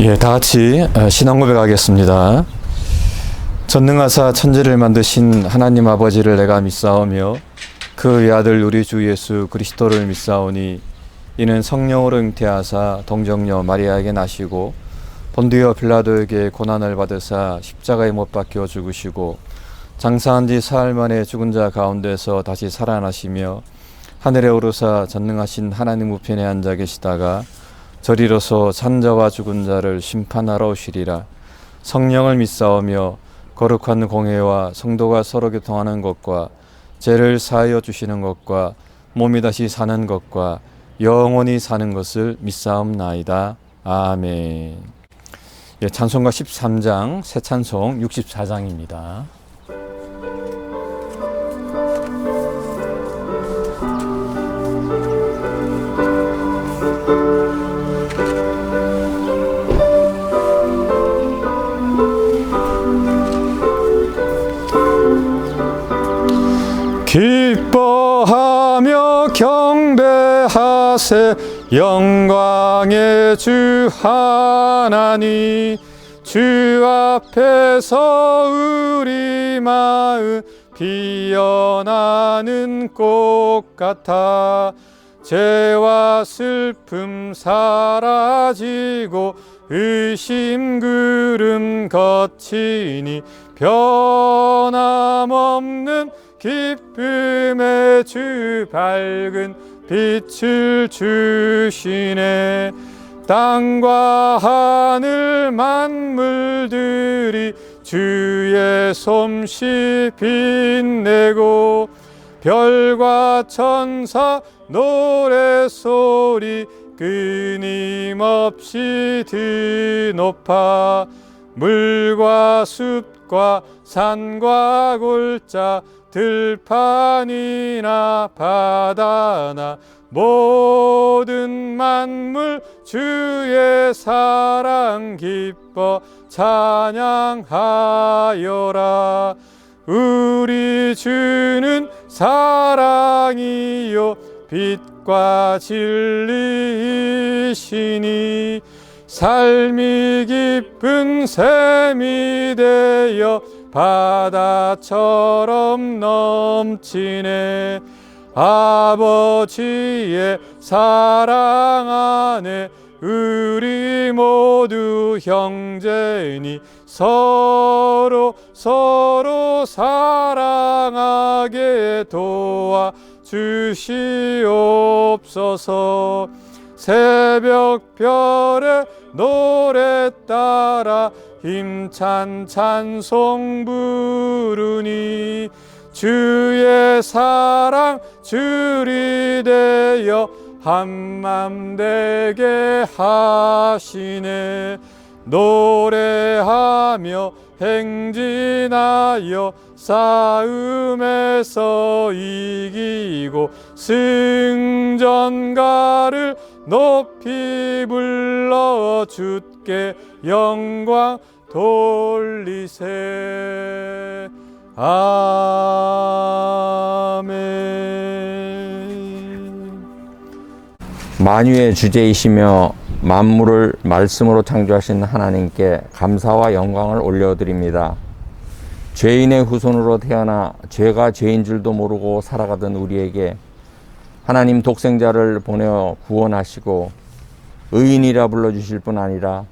예, 다 같이 신앙 고백하겠습니다. 전능하사 천지를 만드신 하나님 아버지를 내가 믿사오며 그 외아들 우리 주 예수 그리스도를 믿사오니 이는 성령으로 잉태하사 동정녀 마리아에게 나시고 본디오 빌라도에게 고난을 받으사 십자가에 못 박혀 죽으시고 장사한 지 사흘 만에 죽은 자 가운데서 다시 살아나시며 하늘에 오르사 전능하신 하나님 우편에 앉아 계시다가 저리로서 산자와 죽은 자를 심판하러 오시리라. 성령을 믿사오며 거룩한 공회와 성도가 서로 교통하는 것과 죄를 사하여 주시는 것과 몸이 다시 사는 것과 영원히 사는 것을 믿사옵나이다. 아멘. 예, 찬송가 13장 새 찬송 64장입니다. 기뻐하며 경배하세 영광의 주 하나님 주 앞에서 우리 마음 피어나는 꽃 같아 죄와 슬픔 사라지고 의심 구름 거치니 변함없는 기쁨의 주 밝은 빛을 주시네. 땅과 하늘 만물들이 주의 솜씨 빛내고 별과 천사 노래소리 끊임없이 드높아 물과 숲과 산과 골짜 들판이나 바다나 모든 만물 주의 사랑 기뻐 찬양하여라. 우리 주는 사랑이요 빛과 진리이시니 삶이 깊은 샘이 되어 바다처럼 넘치네. 아버지의 사랑 안에 우리 모두 형제니 서로 사랑하게 도와 주시옵소서. 새벽별의 노래 따라 힘찬 찬송 부르니 주의 사랑 줄이 되어 한맘 되게 하시네. 노래하며 행진하여 싸움에서 이기고 승전가를 높이 불러 주께 영광 돌리세. 아멘. 만유의 주제이시며 만물을 말씀으로 창조하신 하나님께 감사와 영광을 올려드립니다. 죄인의 후손으로 태어나 죄가 죄인 줄도 모르고 살아가던 우리에게 하나님 독생자를 보내어 구원하시고 의인이라 불러주실 뿐 아니라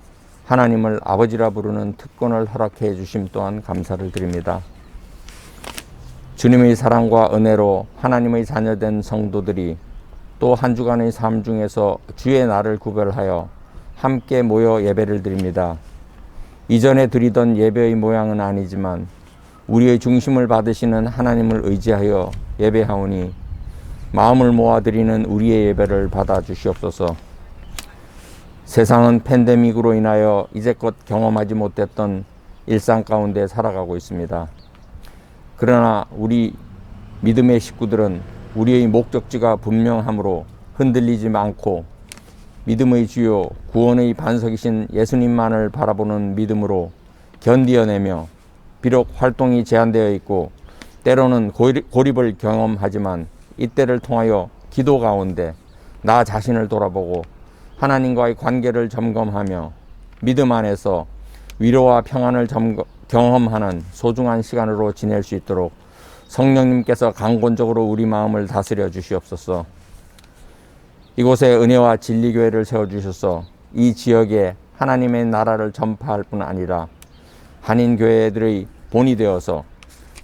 하나님을 아버지라 부르는 특권을 허락해 주심 또한 감사를 드립니다. 주님의 사랑과 은혜로 하나님의 자녀된 성도들이 또 한 주간의 삶 중에서 주의 날을 구별하여 함께 모여 예배를 드립니다. 이전에 드리던 예배의 모양은 아니지만 우리의 중심을 받으시는 하나님을 의지하여 예배하오니 마음을 모아 드리는 우리의 예배를 받아 주시옵소서. 세상은 팬데믹으로 인하여 이제껏 경험하지 못했던 일상 가운데 살아가고 있습니다. 그러나 우리 믿음의 식구들은 우리의 목적지가 분명하므로 흔들리지 않고 믿음의 주요 구원의 반석이신 예수님만을 바라보는 믿음으로 견디어내며 비록 활동이 제한되어 있고 때로는 고립을 경험하지만 이때를 통하여 기도 가운데 나 자신을 돌아보고 하나님과의 관계를 점검하며 믿음 안에서 위로와 평안을 경험하는 소중한 시간으로 지낼 수 있도록 성령님께서 강권적으로 우리 마음을 다스려 주시옵소서. 이곳에 은혜와 진리교회를 세워주셔서 이 지역에 하나님의 나라를 전파할 뿐 아니라 한인교회들의 본이 되어서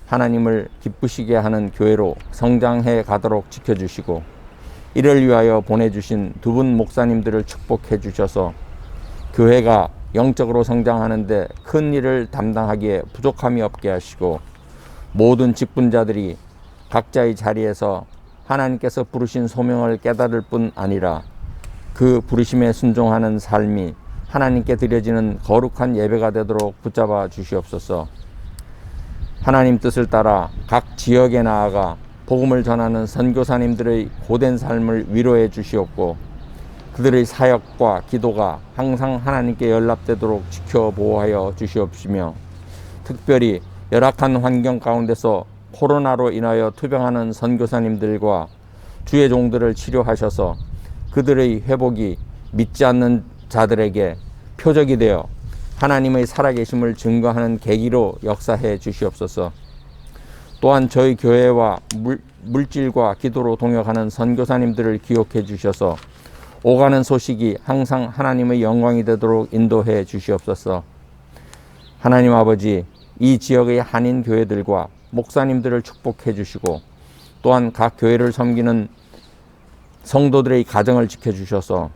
하나님을 기쁘시게 하는 교회로 성장해 가도록 지켜주시고, 이를 위하여 보내주신 두 분 목사님들을 축복해 주셔서 교회가 영적으로 성장하는데 큰 일을 담당하기에 부족함이 없게 하시고, 모든 직분자들이 각자의 자리에서 하나님께서 부르신 소명을 깨달을 뿐 아니라 그 부르심에 순종하는 삶이 하나님께 드려지는 거룩한 예배가 되도록 붙잡아 주시옵소서. 하나님 뜻을 따라 각 지역에 나아가 복음을 전하는 선교사님들의 고된 삶을 위로해 주시옵고, 그들의 사역과 기도가 항상 하나님께 연락되도록 지켜 보호하여 주시옵시며, 특별히 열악한 환경 가운데서 코로나로 인하여 투병하는 선교사님들과 주의 종들을 치료하셔서 그들의 회복이 믿지 않는 자들에게 표적이 되어 하나님의 살아계심을 증거하는 계기로 역사해 주시옵소서. 또한 저희 교회와 물질과 기도로 동역하는 선교사님들을 기억해 주셔서 오가는 소식이 항상 하나님의 영광이 되도록 인도해 주시옵소서. 하나님 아버지, 이 지역의 한인 교회들과 목사님들을 축복해 주시고, 또한 각 교회를 섬기는 성도들의 가정을 지켜주셔서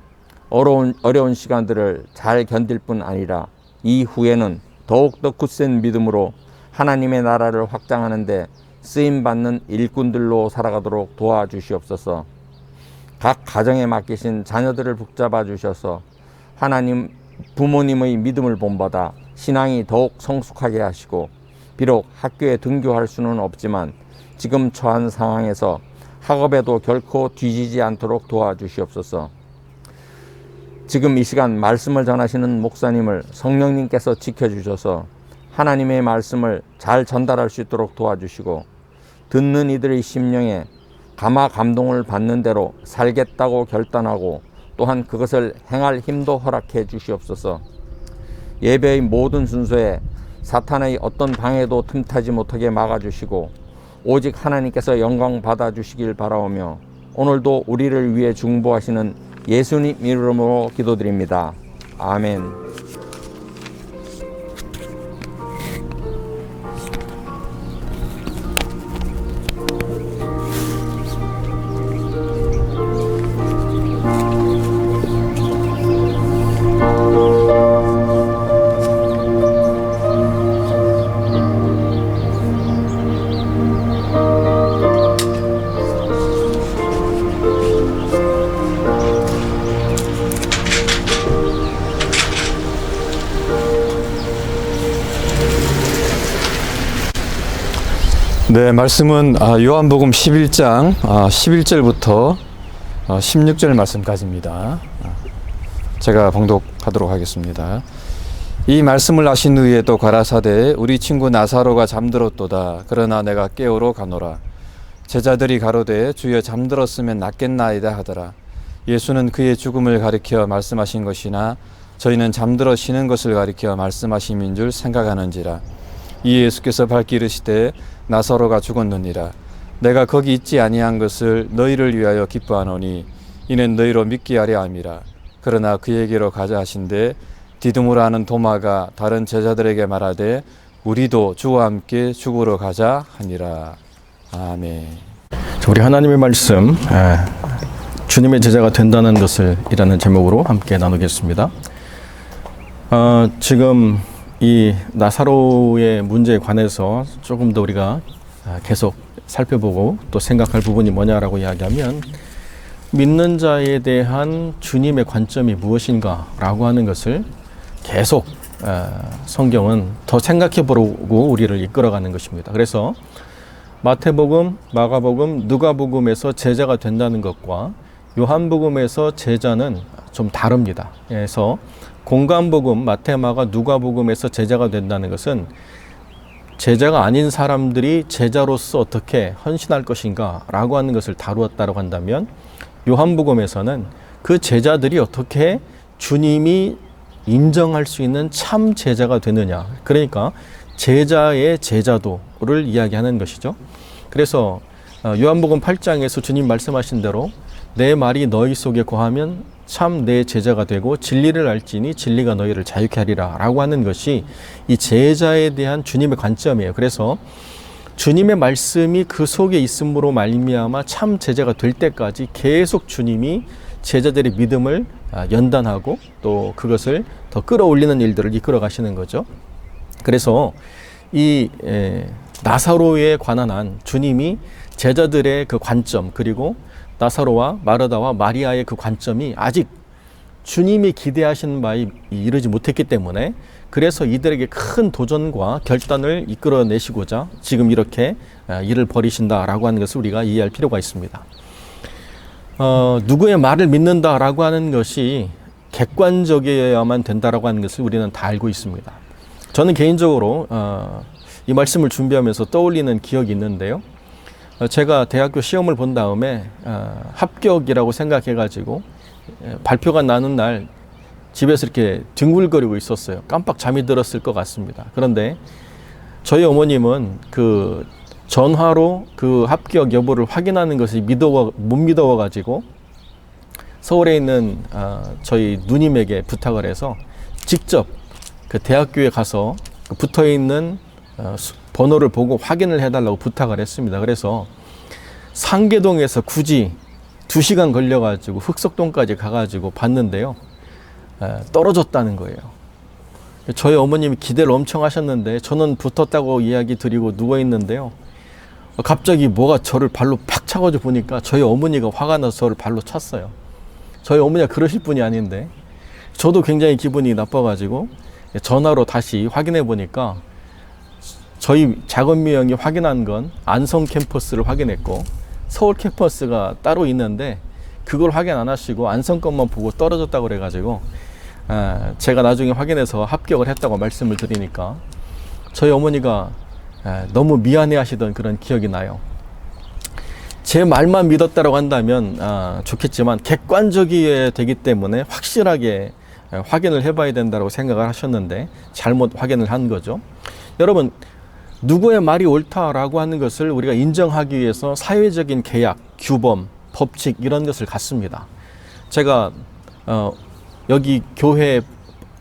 어려운 시간들을 잘 견딜 뿐 아니라 이후에는 더욱더 굳센 믿음으로 하나님의 나라를 확장하는 데 쓰임받는 일꾼들로 살아가도록 도와주시옵소서. 각 가정에 맡기신 자녀들을 붙잡아 주셔서 하나님 부모님의 믿음을 본받아 신앙이 더욱 성숙하게 하시고, 비록 학교에 등교할 수는 없지만 지금 처한 상황에서 학업에도 결코 뒤지지 않도록 도와주시옵소서. 지금 이 시간 말씀을 전하시는 목사님을 성령님께서 지켜주셔서 하나님의 말씀을 잘 전달할 수 있도록 도와주시고, 듣는 이들의 심령에 감화 감동을 받는 대로 살겠다고 결단하고 또한 그것을 행할 힘도 허락해 주시옵소서. 예배의 모든 순서에 사탄의 어떤 방해도 틈타지 못하게 막아주시고 오직 하나님께서 영광 받아주시길 바라오며, 오늘도 우리를 위해 중보하시는 예수님 이름으로 기도드립니다. 아멘. 네, 말씀은 요한복음 11장 11절부터 16절 말씀까지입니다. 제가 봉독하도록 하겠습니다. 이 말씀을 하신 후에 또 가라사대 우리 친구 나사로가 잠들었도다. 그러나 내가 깨우러 가노라. 제자들이 가로되 주여 잠들었으면 낫겠나이다 하더라. 예수는 그의 죽음을 가리켜 말씀하신 것이나 저희는 잠들어 쉬는 것을 가리켜 말씀하심인 줄 생각하는지라. 이 예수께서 밝히 이르시되 나사로가 죽었느니라. 내가 거기 있지 아니한 것을 너희를 위하여 기뻐하노니 이는 너희로 믿게 하려 함이라. 그러나 그에게로 가자 하신대 디두무라 하는 도마가 다른 제자들에게 말하되 우리도 주와 함께 죽으러 가자 하니라. 아멘. 우리 하나님의 말씀 주님의 제자가 된다는 것을 이라는 제목으로 함께 나누겠습니다. 지금 이 나사로의 문제에 관해서 조금 더 우리가 계속 살펴보고 또 생각할 부분이 뭐냐라고 이야기하면, 믿는 자에 대한 주님의 관점이 무엇인가라고 하는 것을 계속 성경은 더 생각해 보고 우리를 이끌어가는 것입니다. 그래서 마태복음, 마가복음, 누가복음에서 제자가 된다는 것과 요한복음에서 제자는 좀 다릅니다. 그래서 공관복음, 마태, 마가, 누가복음에서 제자가 된다는 것은 제자가 아닌 사람들이 제자로서 어떻게 헌신할 것인가 라고 하는 것을 다루었다고 한다면, 요한복음에서는 그 제자들이 어떻게 주님이 인정할 수 있는 참 제자가 되느냐. 그러니까 제자의 제자도를 이야기하는 것이죠. 그래서 요한복음 8장에서 주님 말씀하신 대로 내 말이 너희 속에 거하면 참 내 제자가 되고 진리를 알지니 진리가 너희를 자유케 하리라 라고 하는 것이 이 제자에 대한 주님의 관점이에요. 그래서 주님의 말씀이 그 속에 있음으로 말미암아 참 제자가 될 때까지 계속 주님이 제자들의 믿음을 연단하고 또 그것을 더 끌어올리는 일들을 이끌어 가시는 거죠. 그래서 이 나사로에 관한 한 주님이 제자들의 그 관점, 그리고 나사로와 마르다와 마리아의 그 관점이 아직 주님이 기대하신 바에 이르지 못했기 때문에, 그래서 이들에게 큰 도전과 결단을 이끌어내시고자 지금 이렇게 일을 벌이신다라고 하는 것을 우리가 이해할 필요가 있습니다. 누구의 말을 믿는다라고 하는 것이 객관적이어야만 된다라고 하는 것을 우리는 다 알고 있습니다. 저는 개인적으로 이 말씀을 준비하면서 떠올리는 기억이 있는데요. 제가 대학교 시험을 본 다음에 합격이라고 생각해가지고 발표가 나는 날 집에서 이렇게 뒹굴거리고 있었어요. 깜빡 잠이 들었을 것 같습니다. 그런데 저희 어머님은 그 전화로 그 합격 여부를 확인하는 것이 못 믿어가지고 서울에 있는 저희 누님에게 부탁을 해서 직접 그 대학교에 가서 붙어 있는 번호를 보고 확인을 해달라고 부탁을 했습니다. 그래서 상계동에서 굳이 2시간 걸려가지고 흑석동까지 가가지고 봤는데요. 떨어졌다는 거예요. 저희 어머님이 기대를 엄청 하셨는데 저는 붙었다고 이야기 드리고 누워 있는데요. 갑자기 뭐가 저를 발로 팍 차가지고 보니까 저희 어머니가 화가 나서 저를 발로 찼어요. 저희 어머니가 그러실 분이 아닌데 저도 굉장히 기분이 나빠가지고 전화로 다시 확인해 보니까 저희 작은미 형이 확인한 건 안성 캠퍼스를 확인했고 서울 캠퍼스가 따로 있는데 그걸 확인 안 하시고 안성 것만 보고 떨어졌다고 그래가지고 제가 나중에 확인해서 합격을 했다고 말씀을 드리니까 저희 어머니가 너무 미안해 하시던 그런 기억이 나요. 제 말만 믿었다고 한다면 좋겠지만 객관적이어야 되기 때문에 확실하게 확인을 해봐야 된다고 생각을 하셨는데 잘못 확인을 한 거죠. 여러분, 누구의 말이 옳다라고 하는 것을 우리가 인정하기 위해서 사회적인 계약, 규범, 법칙 이런 것을 갖습니다. 제가 여기 교회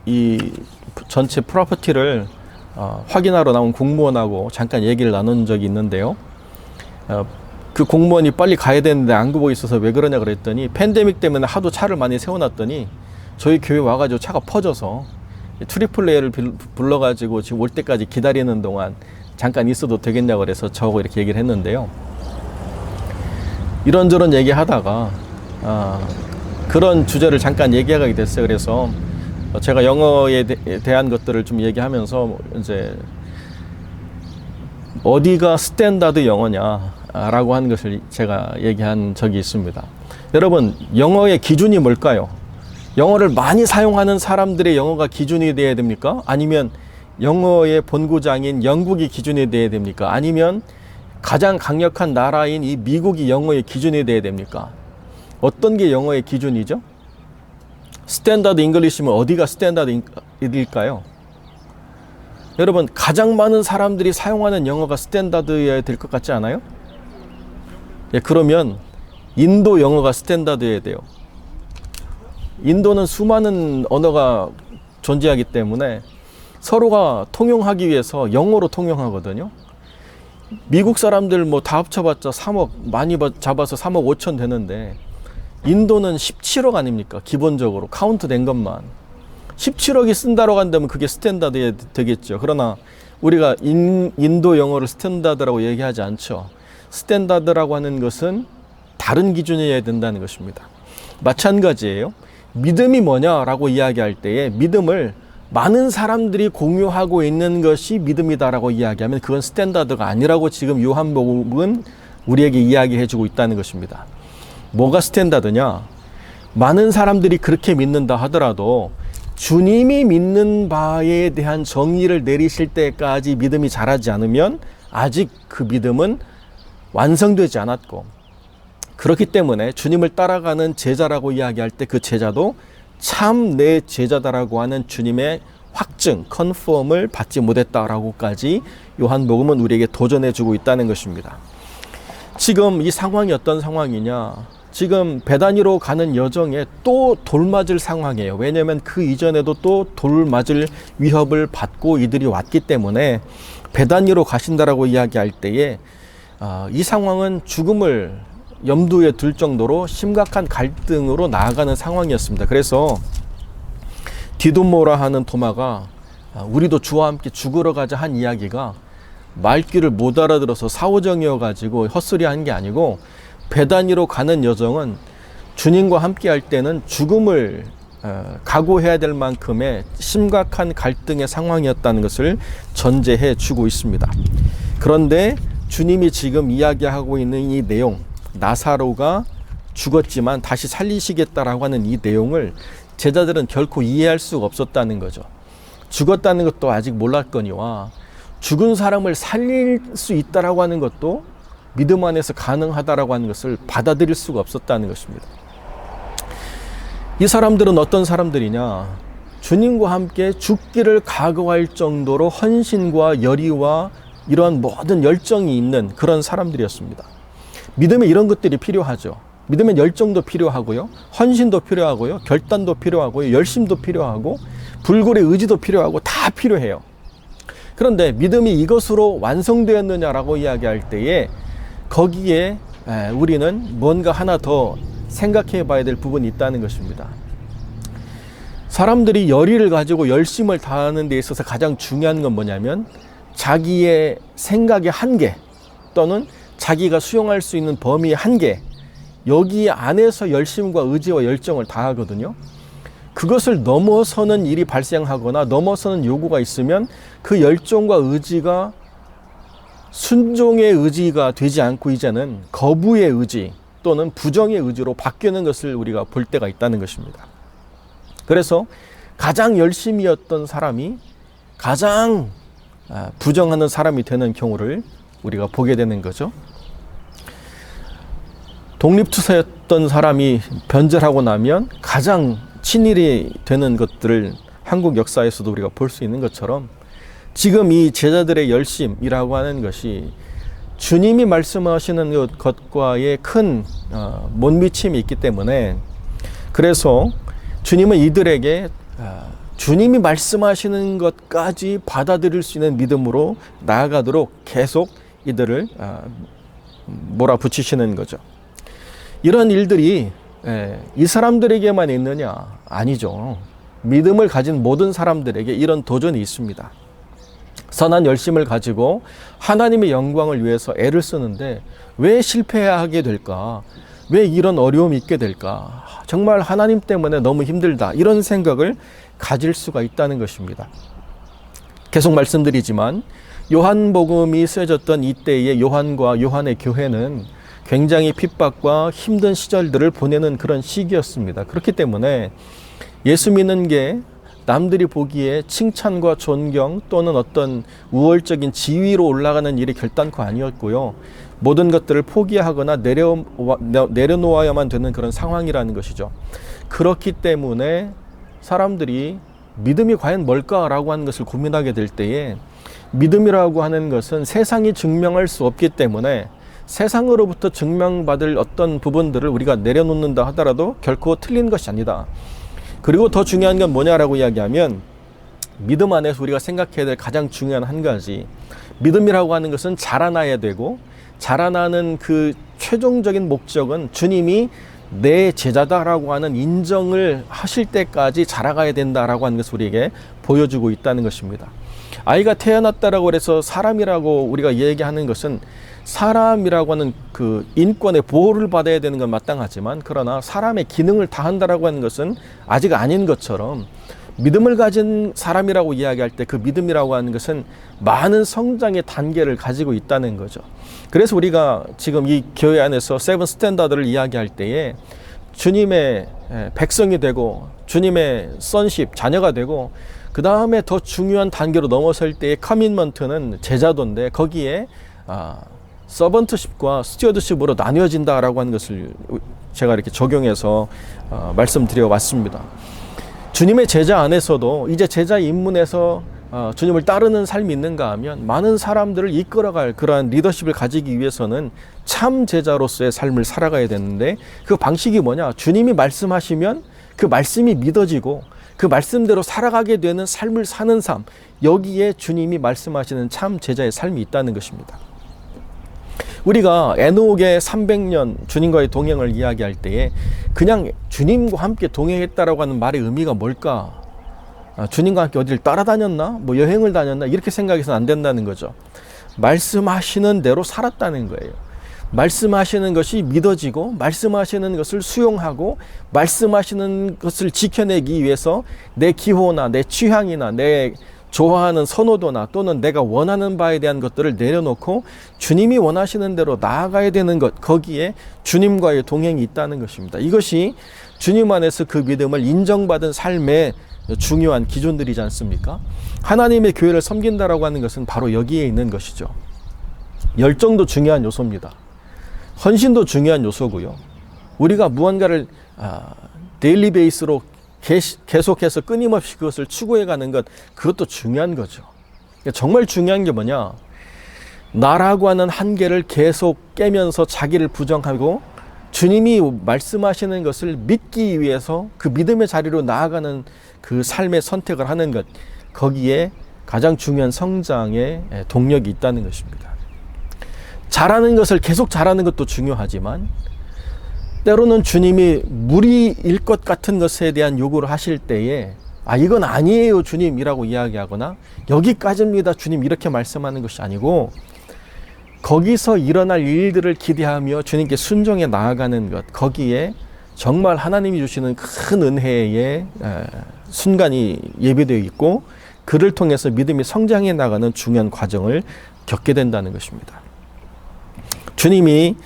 이 전체 프로퍼티를 확인하러 나온 공무원하고 잠깐 얘기를 나눈 적이 있는데요. 그 공무원이 빨리 가야 되는데 안 가고 있어서 왜 그러냐 그랬더니 팬데믹 때문에 하도 차를 많이 세워놨더니 저희 교회 와가지고 차가 퍼져서 트리플 A를 불러가지고 지금 올 때까지 기다리는 동안 잠깐 있어도 되겠냐고 그래서 저하고 이렇게 얘기를 했는데요. 이런저런 얘기하다가 그런 주제를 잠깐 얘기하게 됐어요. 그래서 제가 영어에 대한 것들을 좀 얘기하면서 이제 어디가 스탠다드 영어냐라고 하는 것을 제가 얘기한 적이 있습니다. 여러분, 영어의 기준이 뭘까요? 영어를 많이 사용하는 사람들의 영어가 기준이 돼야 됩니까? 아니면 영어의 본고장인 영국이 기준이 돼야 됩니까? 아니면 가장 강력한 나라인 이 미국이 영어의 기준이 돼야 됩니까? 어떤 게 영어의 기준이죠? 스탠다드 잉글리시면 어디가 스탠다드일까요? 여러분, 가장 많은 사람들이 사용하는 영어가 스탠다드여야 될 것 같지 않아요? 예, 그러면 인도 영어가 스탠다드여야 돼요. 인도는 수많은 언어가 존재하기 때문에 서로가 통용하기 위해서 영어로 통용하거든요. 미국 사람들 뭐 다 합쳐봤자 3억, 많이 잡아서 3억 5천 되는데 인도는 17억 아닙니까? 기본적으로 카운트 된 것만 17억이 쓴다고 한다면 그게 스탠다드 되겠죠. 그러나 우리가 인도 영어를 스탠다드라고 얘기하지 않죠. 스탠다드라고 하는 것은 다른 기준이어야 된다는 것입니다. 마찬가지예요. 믿음이 뭐냐라고 이야기할 때에 믿음을 많은 사람들이 공유하고 있는 것이 믿음이다라고 이야기하면 그건 스탠다드가 아니라고 지금 요한복음은 우리에게 이야기해주고 있다는 것입니다. 뭐가 스탠다드냐? 많은 사람들이 그렇게 믿는다 하더라도 주님이 믿는 바에 대한 정의를 내리실 때까지 믿음이 자라지 않으면 아직 그 믿음은 완성되지 않았고, 그렇기 때문에 주님을 따라가는 제자라고 이야기할 때 그 제자도 참 내 제자다라고 하는 주님의 확증, 컨펌을 받지 못했다라고까지 요한복음은 우리에게 도전해주고 있다는 것입니다. 지금 이 상황이 어떤 상황이냐? 지금 베다니로 가는 여정에 또 돌맞을 상황이에요. 왜냐하면 그 이전에도 또 돌맞을 위협을 받고 이들이 왔기 때문에 베다니로 가신다라고 이야기할 때에 이 상황은 죽음을 염두에 둘 정도로 심각한 갈등으로 나아가는 상황이었습니다. 그래서 디도모라 하는 도마가 우리도 주와 함께 죽으러 가자 한 이야기가 말귀를 못 알아들어서 사오정이어가지고 헛소리한 게 아니고 베다니로 가는 여정은 주님과 함께 할 때는 죽음을 각오해야 될 만큼의 심각한 갈등의 상황이었다는 것을 전제해 주고 있습니다. 그런데 주님이 지금 이야기하고 있는 이 내용, 나사로가 죽었지만 다시 살리시겠다라고 하는 이 내용을 제자들은 결코 이해할 수가 없었다는 거죠. 죽었다는 것도 아직 몰랐거니와 죽은 사람을 살릴 수 있다라고 하는 것도 믿음 안에서 가능하다라고 하는 것을 받아들일 수가 없었다는 것입니다. 이 사람들은 어떤 사람들이냐? 주님과 함께 죽기를 각오할 정도로 헌신과 열의와 이러한 모든 열정이 있는 그런 사람들이었습니다. 믿음에 이런 것들이 필요하죠. 믿음엔 열정도 필요하고요, 헌신도 필요하고요, 결단도 필요하고요, 열심도 필요하고 불굴의 의지도 필요하고 다 필요해요. 그런데 믿음이 이것으로 완성되었느냐라고 이야기할 때에 거기에 우리는 뭔가 하나 더 생각해 봐야 될 부분이 있다는 것입니다. 사람들이 열의를 가지고 열심을 다하는 데 있어서 가장 중요한 건 뭐냐면 자기의 생각의 한계 또는 자기가 수용할 수 있는 범위의 한계, 여기 안에서 열심과 의지와 열정을 다하거든요. 그것을 넘어서는 일이 발생하거나 넘어서는 요구가 있으면 그 열정과 의지가 순종의 의지가 되지 않고 이제는 거부의 의지 또는 부정의 의지로 바뀌는 것을 우리가 볼 때가 있다는 것입니다. 그래서 가장 열심이었던 사람이 가장 부정하는 사람이 되는 경우를 우리가 보게 되는 거죠. 독립투사였던 사람이 변절하고 나면 가장 친일이 되는 것들을 한국 역사에서도 우리가 볼 수 있는 것처럼 지금 이 제자들의 열심이라고 하는 것이 주님이 말씀하시는 것과의 큰 못 미침이 있기 때문에, 그래서 주님은 이들에게 주님이 말씀하시는 것까지 받아들일 수 있는 믿음으로 나아가도록 계속 이들을 몰아붙이시는 거죠. 이런 일들이 이 사람들에게만 있느냐? 아니죠. 믿음을 가진 모든 사람들에게 이런 도전이 있습니다. 선한 열심을 가지고 하나님의 영광을 위해서 애를 쓰는데 왜 실패하게 될까? 왜 이런 어려움이 있게 될까? 정말 하나님 때문에 너무 힘들다. 이런 생각을 가질 수가 있다는 것입니다. 계속 말씀드리지만 요한복음이 쓰여졌던 이때의 요한과 요한의 교회는 굉장히 핍박과 힘든 시절들을 보내는 그런 시기였습니다. 그렇기 때문에 예수 믿는 게 남들이 보기에 칭찬과 존경 또는 어떤 우월적인 지위로 올라가는 일이 결단코 아니었고요. 모든 것들을 포기하거나 내려놓아야만 되는 그런 상황이라는 것이죠. 그렇기 때문에 사람들이 믿음이 과연 뭘까라고 하는 것을 고민하게 될 때에 믿음이라고 하는 것은 세상이 증명할 수 없기 때문에 세상으로부터 증명받을 어떤 부분들을 우리가 내려놓는다 하더라도 결코 틀린 것이 아니다. 그리고 더 중요한 건 뭐냐라고 이야기하면 믿음 안에서 우리가 생각해야 될 가장 중요한 한 가지, 믿음이라고 하는 것은 자라나야 되고 자라나는 그 최종적인 목적은 주님이 내 제자다라고 하는 인정을 하실 때까지 자라가야 된다라고 하는 것을 우리에게 보여주고 있다는 것입니다. 아이가 태어났다라고 해서 사람이라고 우리가 얘기하는 것은 사람이라고 하는 그 인권의 보호를 받아야 되는 건 마땅하지만 그러나 사람의 기능을 다한다라고 하는 것은 아직 아닌 것처럼 믿음을 가진 사람이라고 이야기할 때 그 믿음이라고 하는 것은 많은 성장의 단계를 가지고 있다는 거죠. 그래서 우리가 지금 이 교회 안에서 세븐 스탠다드를 이야기할 때에 주님의 백성이 되고 주님의 선십, 자녀가 되고 그 다음에 더 중요한 단계로 넘어설 때의 커밋먼트는 제자도인데 거기에 서번트십과 스튜어드십으로 나뉘어진다라고 하는 것을 제가 이렇게 적용해서 말씀드려 왔습니다. 주님의 제자 안에서도 이제 제자 입문에서 주님을 따르는 삶이 있는가 하면 많은 사람들을 이끌어갈 그러한 리더십을 가지기 위해서는 참 제자로서의 삶을 살아가야 되는데, 그 방식이 뭐냐? 주님이 말씀하시면 그 말씀이 믿어지고 그 말씀대로 살아가게 되는 삶을 사는 삶, 여기에 주님이 말씀하시는 참 제자의 삶이 있다는 것입니다. 우리가 에녹의 300년 주님과의 동행을 이야기할 때에 그냥 주님과 함께 동행했다라고 하는 말의 의미가 뭘까? 주님과 함께 어디를 따라다녔나? 뭐 여행을 다녔나? 이렇게 생각해서는 안 된다는 거죠. 말씀하시는 대로 살았다는 거예요. 말씀하시는 것이 믿어지고 말씀하시는 것을 수용하고 말씀하시는 것을 지켜내기 위해서 내 기호나 내 취향이나 내 좋아하는 선호도나 또는 내가 원하는 바에 대한 것들을 내려놓고 주님이 원하시는 대로 나아가야 되는 것, 거기에 주님과의 동행이 있다는 것입니다. 이것이 주님 안에서 그 믿음을 인정받은 삶의 중요한 기준들이지 않습니까? 하나님의 교회를 섬긴다라고 하는 것은 바로 여기에 있는 것이죠. 열정도 중요한 요소입니다. 헌신도 중요한 요소고요. 우리가 무언가를 데일리 베이스로 계속해서 끊임없이 그것을 추구해가는 것, 그것도 중요한 거죠. 정말 중요한 게 뭐냐? 나라고 하는 한계를 계속 깨면서 자기를 부정하고 주님이 말씀하시는 것을 믿기 위해서 그 믿음의 자리로 나아가는 그 삶의 선택을 하는 것, 거기에 가장 중요한 성장의 동력이 있다는 것입니다. 잘하는 것을 계속 잘하는 것도 중요하지만 때로는 주님이 무리일 것 같은 것에 대한 요구를 하실 때에 이건 아니에요 주님이라고 이야기하거나 여기까지입니다 주님 이렇게 말씀하는 것이 아니고, 거기서 일어날 일들을 기대하며 주님께 순종해 나아가는 것, 거기에 정말 하나님이 주시는 큰 은혜의 순간이 예비되어 있고 그를 통해서 믿음이 성장해 나가는 중요한 과정을 겪게 된다는 것입니다. 주님이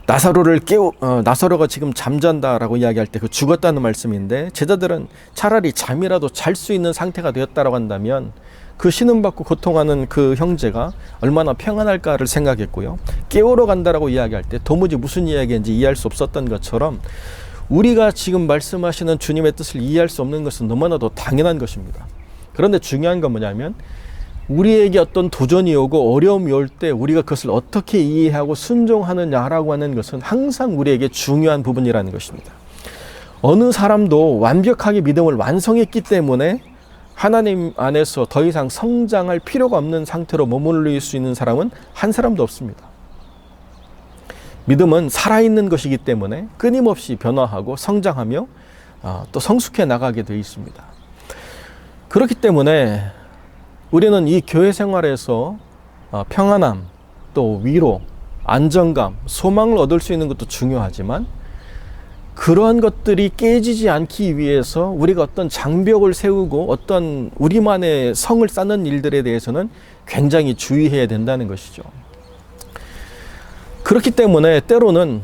나사로가 지금 잠잔다라고 이야기할 때 그 죽었다는 말씀인데, 제자들은 차라리 잠이라도 잘 수 있는 상태가 되었다라고 한다면 그 신음받고 고통하는 그 형제가 얼마나 평안할까를 생각했고요. 깨우러 간다라고 이야기할 때 도무지 무슨 이야기인지 이해할 수 없었던 것처럼 우리가 지금 말씀하시는 주님의 뜻을 이해할 수 없는 것은 너무나도 당연한 것입니다. 그런데 중요한 건 뭐냐면 우리에게 어떤 도전이 오고 어려움이 올 때 우리가 그것을 어떻게 이해하고 순종하느냐라고 하는 것은 항상 우리에게 중요한 부분이라는 것입니다. 어느 사람도 완벽하게 믿음을 완성했기 때문에 하나님 안에서 더 이상 성장할 필요가 없는 상태로 머무를 수 있는 사람은 한 사람도 없습니다. 믿음은 살아있는 것이기 때문에 끊임없이 변화하고 성장하며 또 성숙해 나가게 되어 있습니다. 그렇기 때문에 우리는 이 교회 생활에서 평안함, 또 위로, 안정감, 소망을 얻을 수 있는 것도 중요하지만 그러한 것들이 깨지지 않기 위해서 우리가 어떤 장벽을 세우고 어떤 우리만의 성을 쌓는 일들에 대해서는 굉장히 주의해야 된다는 것이죠. 그렇기 때문에 때로는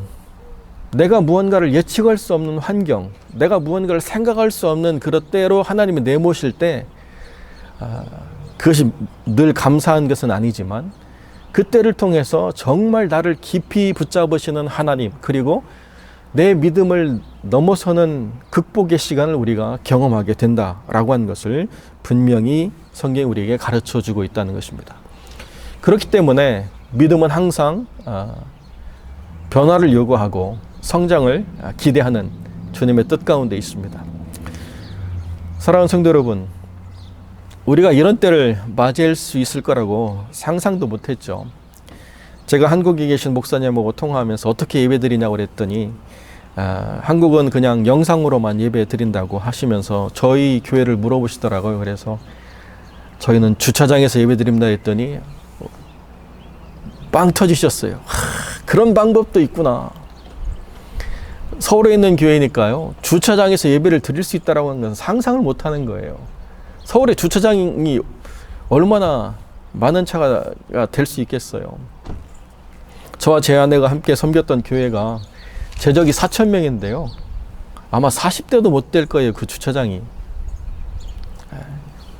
내가 무언가를 예측할 수 없는 환경, 내가 무언가를 생각할 수 없는 그런 때로 하나님이 내모실 때 그것이 늘 감사한 것은 아니지만 그때를 통해서 정말 나를 깊이 붙잡으시는 하나님, 그리고 내 믿음을 넘어서는 극복의 시간을 우리가 경험하게 된다라고 하는 것을 분명히 성경이 우리에게 가르쳐주고 있다는 것입니다. 그렇기 때문에 믿음은 항상 변화를 요구하고 성장을 기대하는 주님의 뜻 가운데 있습니다. 사랑하는 성도 여러분, 우리가 이런 때를 맞이할 수 있을 거라고 상상도 못했죠. 제가 한국에 계신 목사님하고 통화하면서 어떻게 예배 드리냐고 그랬더니 한국은 그냥 영상으로만 예배 드린다고 하시면서 저희 교회를 물어보시더라고요. 그래서 저희는 주차장에서 예배 드립니다 했더니 빵 터지셨어요. 그런 방법도 있구나. 서울에 있는 교회니까요, 주차장에서 예배를 드릴 수 있다라고 하는 건 상상을 못하는 거예요. 서울에 주차장이 얼마나 많은 차가 될 수 있겠어요. 저와 제 아내가 함께 섬겼던 교회가 제적이 4,000명인데요. 아마 40대도 못 될 거예요, 그 주차장이.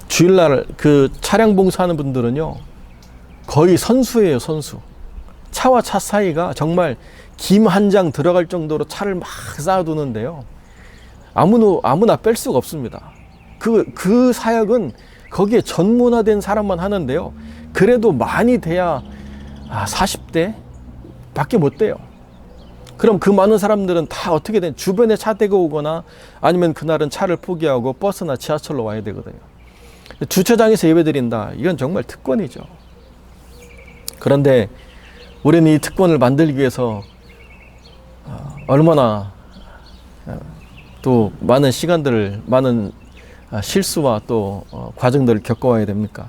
주일날 그 차량 봉사하는 분들은요, 거의 선수예요, 선수. 차와 차 사이가 정말 김 한 장 들어갈 정도로 차를 막 쌓아두는데요. 아무나 뺄 수가 없습니다. 그 사역은 거기에 전문화된 사람만 하는데요. 그래도 많이 돼야 40대 밖에 못 돼요. 그럼 그 많은 사람들은 다 어떻게 된 주변에 차 대고 오거나 아니면 그날은 차를 포기하고 버스나 지하철로 와야 되거든요. 주차장에서 예배드린다. 이건 정말 특권이죠. 그런데 우리는 이 특권을 만들기 위해서 얼마나 또 많은 시간들을, 많은 실수와 또 과정들을 겪어와야 됩니까?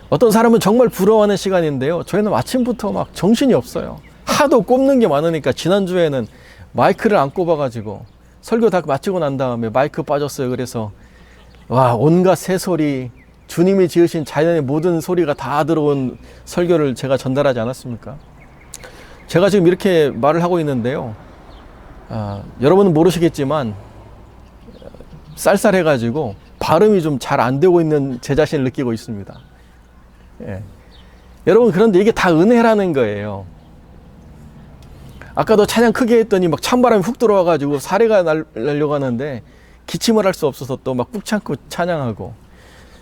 어떤 사람은 정말 부러워하는 시간인데요. 저희는 아침부터 막 정신이 없어요. 하도 꼽는 게 많으니까 지난주에는 마이크를 안 꼽아가지고 설교 다 마치고 난 다음에 마이크 빠졌어요. 그래서 와, 온갖 새소리, 주님이 지으신 자연의 모든 소리가 다 들어온 설교를 제가 전달하지 않았습니까? 제가 지금 이렇게 말을 하고 있는데요. 여러분은 모르시겠지만 쌀쌀해가지고 발음이 좀 잘 안 되고 있는 제 자신을 느끼고 있습니다. 예. 여러분, 그런데 이게 다 은혜라는 거예요. 아까도 찬양 크게 했더니 막 찬바람이 훅 들어와가지고 사례가 날려고 하는데 기침을 할 수 없어서 또 막 꾹 참고 찬양하고,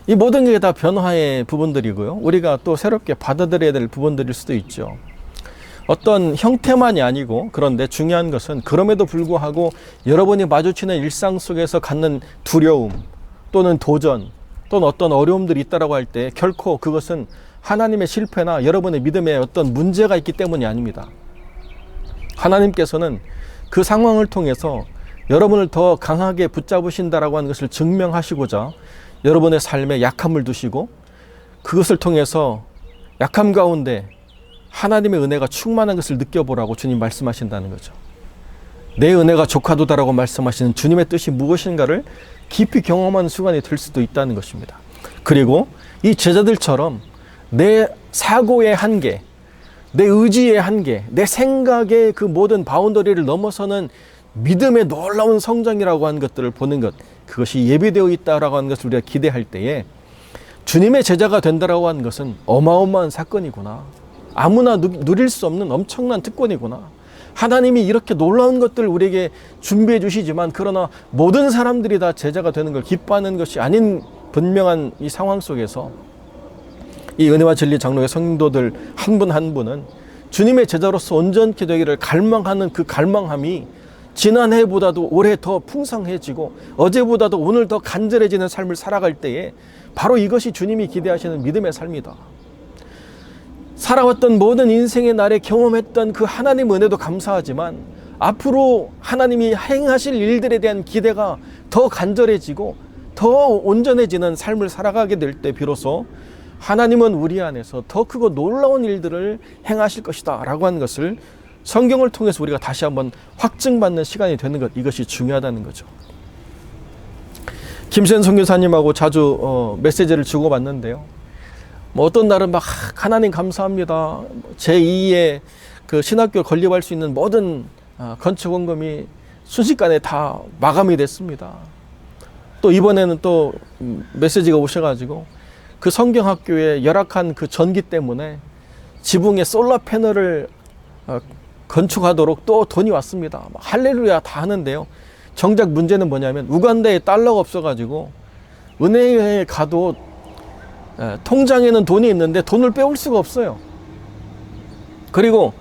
이 모든 게 다 변화의 부분들이고요. 우리가 또 새롭게 받아들여야 될 부분들일 수도 있죠. 어떤 형태만이 아니고, 그런데 중요한 것은 그럼에도 불구하고 여러분이 마주치는 일상 속에서 갖는 두려움 또는 도전 또는 어떤 어려움들이 있다라고 할 때 결코 그것은 하나님의 실패나 여러분의 믿음에 어떤 문제가 있기 때문이 아닙니다. 하나님께서는 그 상황을 통해서 여러분을 더 강하게 붙잡으신다라고 하는 것을 증명하시고자 여러분의 삶에 약함을 두시고, 그것을 통해서 약함 가운데 하나님의 은혜가 충만한 것을 느껴보라고 주님 말씀하신다는 거죠. 내 은혜가 족하도다라고 말씀하시는 주님의 뜻이 무엇인가를 깊이 경험하는 순간이 될 수도 있다는 것입니다. 그리고 이 제자들처럼 내 사고의 한계, 내 의지의 한계, 내 생각의 그 모든 바운더리를 넘어서는 믿음의 놀라운 성장이라고 하는 것들을 보는 것, 그것이 예비되어 있다라고 하는 것을 우리가 기대할 때에 주님의 제자가 된다라고 하는 것은 어마어마한 사건이구나. 아무나 누릴 수 없는 엄청난 특권이구나. 하나님이 이렇게 놀라운 것들을 우리에게 준비해 주시지만, 그러나 모든 사람들이 다 제자가 되는 걸 기뻐하는 것이 아닌 분명한 이 상황 속에서 이 은혜와 진리 장로의 성도들 한 분 한 분은 주님의 제자로서 온전케 되기를 갈망하는 그 갈망함이 지난해보다도 올해 더 풍성해지고 어제보다도 오늘 더 간절해지는 삶을 살아갈 때에 바로 이것이 주님이 기대하시는 믿음의 삶이다. 살아왔던 모든 인생의 날에 경험했던 그 하나님 은혜도 감사하지만 앞으로 하나님이 행하실 일들에 대한 기대가 더 간절해지고 더 온전해지는 삶을 살아가게 될 때 비로소 하나님은 우리 안에서 더 크고 놀라운 일들을 행하실 것이다 라고 하는 것을 성경을 통해서 우리가 다시 한번 확증받는 시간이 되는 것, 이것이 중요하다는 거죠. 김수현 선교사님하고 자주 메시지를 주고받는데요. 어떤 날은 막 하나님 감사합니다. 제2의 그 신학교 건립할 수 있는 모든 건축 원금이 순식간에 다 마감이 됐습니다. 또 이번에는 또 메시지가 오셔가지고 그 성경학교의 열악한 그 전기 때문에 지붕에 솔라 패널을 건축하도록 또 돈이 왔습니다. 할렐루야 다 하는데요. 정작 문제는 뭐냐면 우간다에 달러가 없어가지고 은행에 가도 통장에는 돈이 있는데 돈을 빼올 수가 없어요. 그리고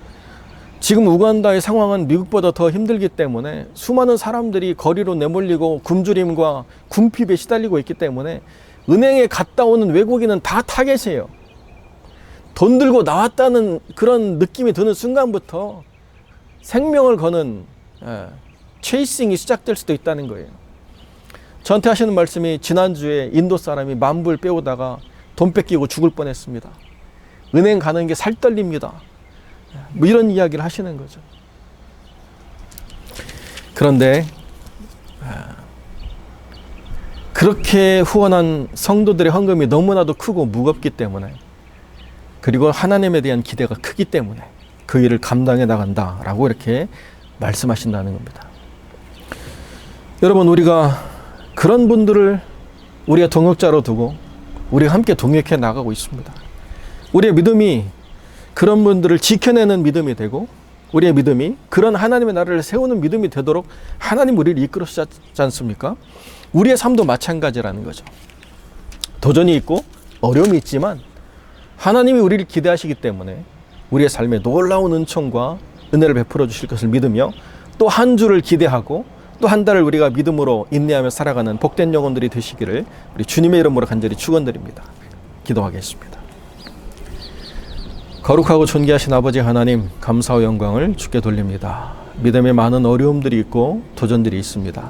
지금 우간다의 상황은 미국보다 더 힘들기 때문에 수많은 사람들이 거리로 내몰리고 굶주림과 궁핍에 시달리고 있기 때문에 은행에 갔다 오는 외국인은 다 타겟이에요. 돈 들고 나왔다는 그런 느낌이 드는 순간부터 생명을 거는 체이싱이 시작될 수도 있다는 거예요. 저한테 하시는 말씀이 지난주에 인도 사람이 $10,000 빼오다가 돈 뺏기고 죽을 뻔했습니다. 은행 가는 게 살떨립니다. 뭐 이런 이야기를 하시는 거죠. 그런데 그렇게 후원한 성도들의 헌금이 너무나도 크고 무겁기 때문에, 그리고 하나님에 대한 기대가 크기 때문에 그 일을 감당해 나간다라고 이렇게 말씀하신다는 겁니다. 여러분, 우리가 그런 분들을 우리가 동역자로 두고 우리가 함께 동역해 나가고 있습니다. 우리의 믿음이 그런 분들을 지켜내는 믿음이 되고, 우리의 믿음이 그런 하나님의 나라를 세우는 믿음이 되도록 하나님 우리를 이끌으시지 않습니까? 우리의 삶도 마찬가지라는 거죠. 도전이 있고 어려움이 있지만 하나님이 우리를 기대하시기 때문에 우리의 삶에 놀라운 은총과 은혜를 베풀어 주실 것을 믿으며 또 한 주를 기대하고 또 한 달을 우리가 믿음으로 인내하며 살아가는 복된 영혼들이 되시기를 우리 주님의 이름으로 간절히 축원드립니다. 기도하겠습니다. 거룩하고 존귀하신 아버지 하나님, 감사와 영광을 주께 돌립니다. 믿음에 많은 어려움들이 있고 도전들이 있습니다.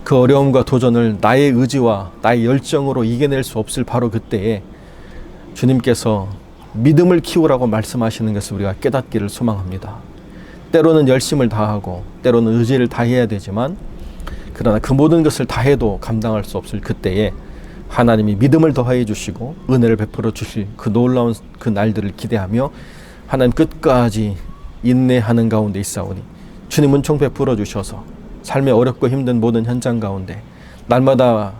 그 어려움과 도전을 나의 의지와 나의 열정으로 이겨낼 수 없을 바로 그때에 주님께서 믿음을 키우라고 말씀하시는 것을 우리가 깨닫기를 소망합니다. 때로는 열심을 다하고 때로는 의지를 다해야 되지만 그러나 그 모든 것을 다해도 감당할 수 없을 그때에 하나님이 믿음을 더하여 주시고 은혜를 베풀어 주실 그 놀라운 그 날들을 기대하며 하나님 끝까지 인내하는 가운데 있사오니 주님 은총 베풀어 주셔서 삶의 어렵고 힘든 모든 현장 가운데 날마다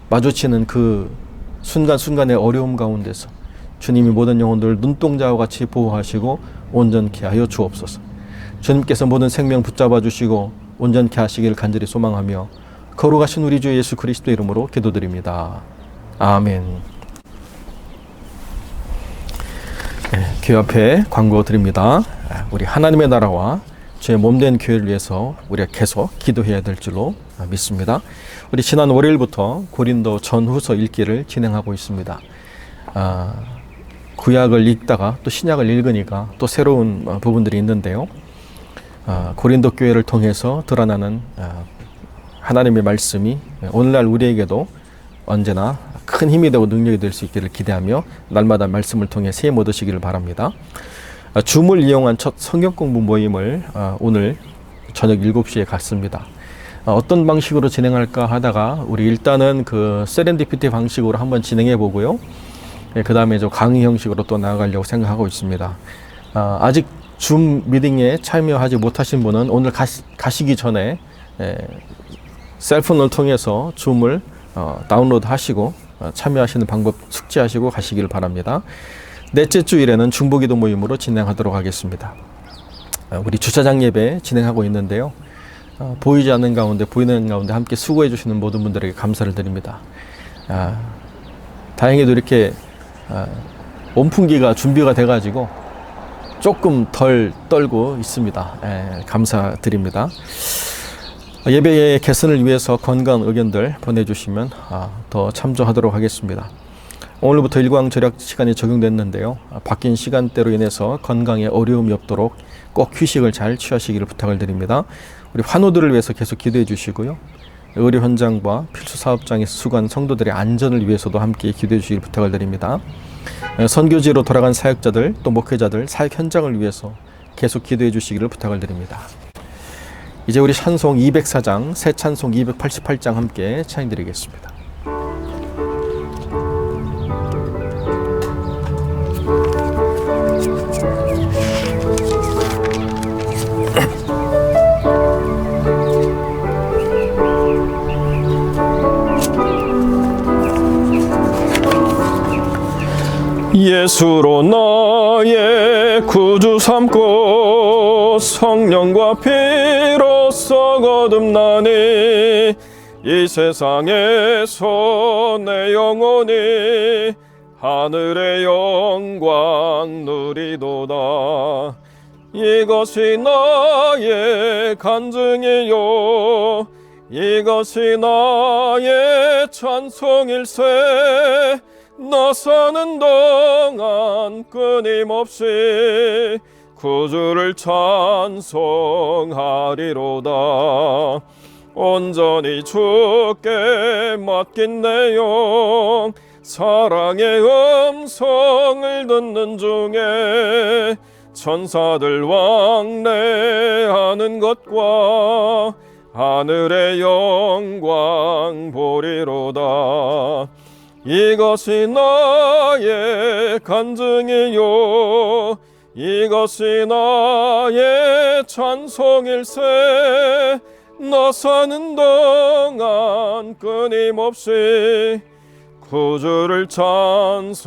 마주치는 그 순간순간의 어려움 가운데서 주님이 모든 영혼들을 눈동자와 같이 보호하시고 온전케 하여 주옵소서. 주님께서 모든 생명 붙잡아 주시고 온전케 하시기를 간절히 소망하며 거룩하신 우리 주 예수 그리스도 이름으로 기도드립니다. 아멘. 교회 앞에 광고 드립니다. 우리 하나님의 나라와 주의 몸된 교회를 위해서 우리가 계속 기도해야 될 줄로 믿습니다. 우리 지난 월요일부터 고린도 전후서 읽기를 진행하고 있습니다. 구약을 읽다가 또 신약을 읽으니까 또 새로운 부분들이 있는데요. 고린도 교회를 통해서 드러나는 하나님의 말씀이 오늘날 우리에게도 언제나 큰 힘이 되고 능력이 될 수 있기를 기대하며 날마다 말씀을 통해 세임 얻으시기를 바랍니다. 줌을 이용한 첫 성경 공부 모임을 오늘 저녁 7시에 갖습니다. 어떤 방식으로 진행할까 하다가 우리 일단은 그 세렌디피티 방식으로 한번 진행해 보고요. 그 다음에 저 강의 형식으로 또 나아가려고 생각하고 있습니다. 아직 줌 미팅에 참여하지 못하신 분은 오늘 가시기 전에 셀폰을 통해서 줌을 다운로드 하시고 참여하시는 방법 숙지하시고 가시길 바랍니다. 넷째 주일에는 중보기도 모임으로 진행하도록 하겠습니다. 우리 주차장 예배 진행하고 있는데요. 보이지 않는 가운데 보이는 가운데 함께 수고해 주시는 모든 분들에게 감사를 드립니다. 다행히도 이렇게 온풍기가 준비가 돼 가지고 조금 덜 떨고 있습니다. 감사드립니다. 예배의 개선을 위해서 건강 의견들 보내주시면 더 참조하도록 하겠습니다. 오늘부터 일광 절약 시간이 적용됐는데요. 바뀐 시간대로 인해서 건강에 어려움이 없도록 꼭 휴식을 잘 취하시기를 부탁을 드립니다. 우리 환우들을 위해서 계속 기도해 주시고요. 의료 현장과 필수 사업장에서 수고한 성도들의 안전을 위해서도 함께 기도해 주시기를 부탁을 드립니다. 선교지로 돌아간 사역자들 또 목회자들 사역 현장을 위해서 계속 기도해 주시기를 부탁을 드립니다. 이제 우리 찬송 204장, 새 찬송 288장 함께 찬양드리겠습니다. 예수로 나의 구주 삼고 성령과 피로써 거듭나니 이 세상에서 내 영혼이 하늘의 영광 누리도다. 이것이 나의 간증이요 이것이 나의 찬송일세. 나 사는 동안 끊임없이 구주를 찬송하리로다. 온전히 주께 맡긴 내 영 사랑의 음성을 듣는 중에 천사들 왕래하는 것과 하늘의 영광 보리로다. 이것이 나의 간증이요 이것이 나의 찬송일세. 나 사는 동안 끊임없이 구주를 찬송하리로다.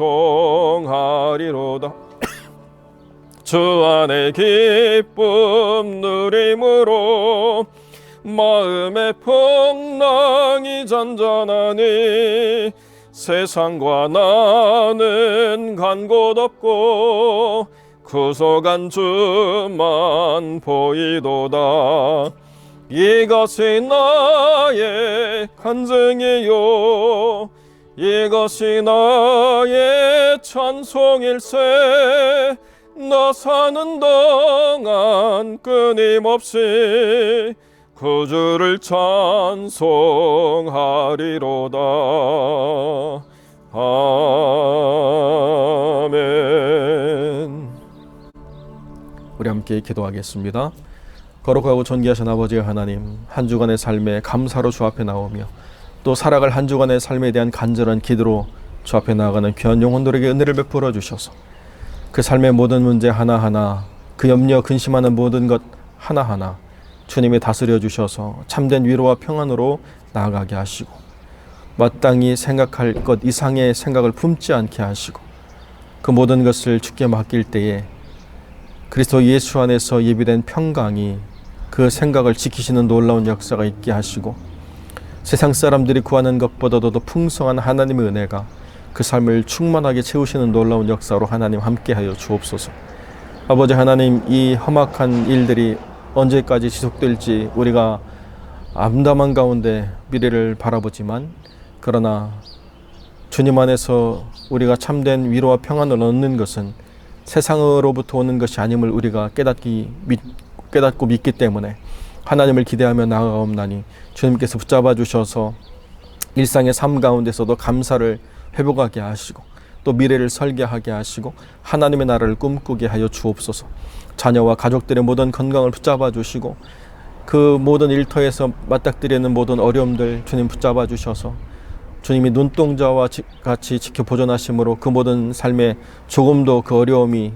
주 안에 기쁨 누림으로 마음의 풍랑이 잔잔하니 세상과 나는 간 곳 없고 구속한 주만 보이도다. 이것이 나의 간증이요 이것이 나의 찬송일세. 나 사는 동안 끊임없이 구주를 찬송하리로다. 아멘. 우리 함께 기도하겠습니다. 거룩하고 존귀하신 아버지 하나님, 한 주간의 삶에 감사로 주 앞에 나오며 또 살아갈 한 주간의 삶에 대한 간절한 기도로 주 앞에 나아가는 귀한 영혼들에게 은혜를 베풀어 주셔서 그 삶의 모든 문제 하나하나, 그 염려 근심하는 모든 것 하나하나 주님이 다스려 주셔서 참된 위로와 평안으로 나아가게 하시고 마땅히 생각할 것 이상의 생각을 품지 않게 하시고 그 모든 것을 주께 맡길 때에 그리스도 예수 안에서 예비된 평강이 그 생각을 지키시는 놀라운 역사가 있게 하시고 세상 사람들이 구하는 것보다도 더 풍성한 하나님의 은혜가 그 삶을 충만하게 채우시는 놀라운 역사로 하나님 함께하여 주옵소서. 아버지 하나님, 이 험악한 일들이 언제까지 지속될지 우리가 암담한 가운데 미래를 바라보지만 그러나 주님 안에서 우리가 참된 위로와 평안을 얻는 것은 세상으로부터 오는 것이 아님을 우리가 깨닫고 믿기 때문에 하나님을 기대하며 나아가옵나니 주님께서 붙잡아 주셔서 일상의 삶 가운데서도 감사를 회복하게 하시고 또 미래를 설계하게 하시고 하나님의 나라를 꿈꾸게 하여 주옵소서. 자녀와 가족들의 모든 건강을 붙잡아 주시고 그 모든 일터에서 맞닥뜨리는 모든 어려움들 주님 붙잡아 주셔서 주님이 눈동자와 같이 지켜 보존하심으로 그 모든 삶에 조금도 그 어려움이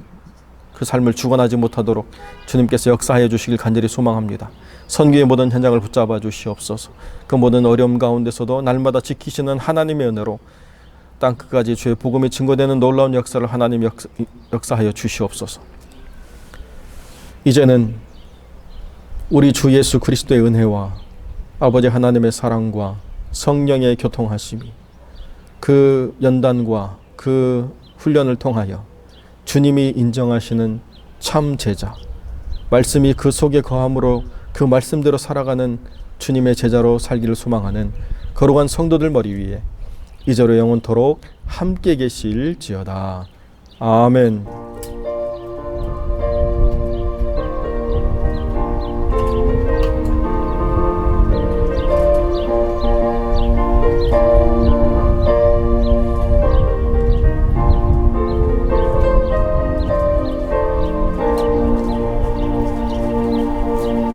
그 삶을 주관하지 못하도록 주님께서 역사하여 주시길 간절히 소망합니다. 선교의 모든 현장을 붙잡아 주시옵소서. 그 모든 어려움 가운데서도 날마다 지키시는 하나님의 은혜로 땅끝까지 주의 복음이 증거되는 놀라운 역사를 하나님 역사하여 주시옵소서. 이제는 우리 주 예수 그리스도의 은혜와 아버지 하나님의 사랑과 성령의 교통하심이 그 연단과 그 훈련을 통하여 주님이 인정하시는 참 제자, 말씀이 그 속에 거함으로 그 말씀대로 살아가는 주님의 제자로 살기를 소망하는 거룩한 성도들 머리 위에 이제로 영원토록 함께 계실지어다. 아멘.